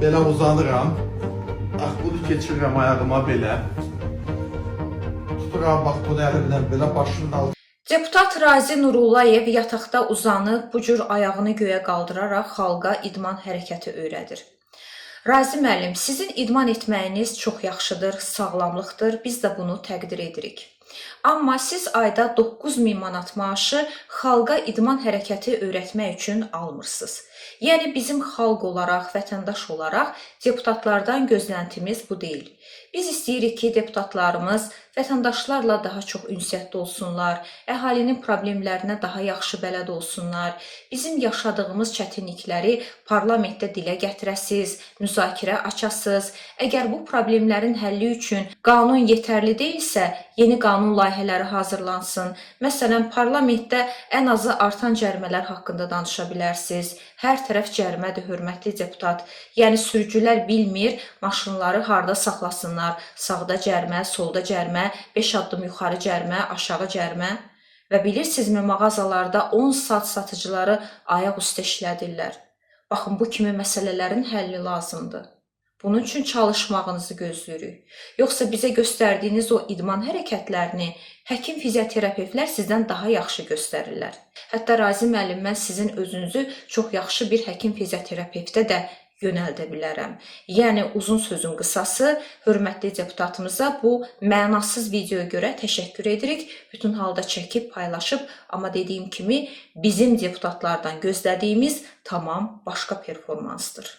Belə uzanıram. Bax, bunu keçirirəm ayağıma belə. Tuturam, bax, bunu əlimlə belə başının altına. Deputat Razi Nurullayev yataqda uzanıb bu cür ayağını göyə qaldıraraq xalqa idman hərəkəti öyrədir. Razi müəllim, sizin idman etməyiniz çox yaxşıdır, sağlamlıqdır, biz də bunu təqdir edirik. Amma siz ayda 9000 manat maaşı xalqa idman hərəkəti öyrətmək üçün almırsınız. Yəni bizim xalq olaraq, vətəndaş olaraq deputatlardan gözləntimiz bu deyil. Biz istəyirik ki, deputatlarımız vətəndaşlarla daha çox ünsiyyətdə olsunlar, əhalinin problemlərinə daha yaxşı bələd olsunlar, bizim yaşadığımız çətinlikləri parlamentdə dilə gətirəsiz, müzakirə açasız. Əgər bu problemlərin həlli üçün qanun yetərli deyilsə, yeni qanun layihələri hazırlansın. Məsələn, parlamentdə ən azı artan cərimələr haqqında danışa bilərsiniz. Hər tərəf cərimədir, hörmətli deputat. Yəni sürücülər bilmir, maşınları harda saxlasınlar. Sağda cərimə, solda cərimə, 5 addım yuxarı cərimə, aşağı cərimə. Və bilirsinizmi, mağazalarda 10 saat satıcıları ayaq üstə işlədirlər. Baxın, bu kimi məsələlərin həlli lazımdır. Bunun üçün çalışmağınızı gözləyirik. Yoxsa bizə göstərdiyiniz o idman hərəkətlərini həkim fizioterapevtlər sizdən daha yaxşı göstərirlər. Hətta Razi müəllim, mən sizin özünüzü çox yaxşı bir həkim fizioterapevtə də yönəldə bilərəm. Yəni uzun sözün qısası, hörmətli deputatımıza bu mənasız videoya görə təşəkkür edirik. Bütün halda çəkib, paylaşıb, amma dediyim kimi bizim deputatlardan gözlədiyimiz tamam başqa performansdır.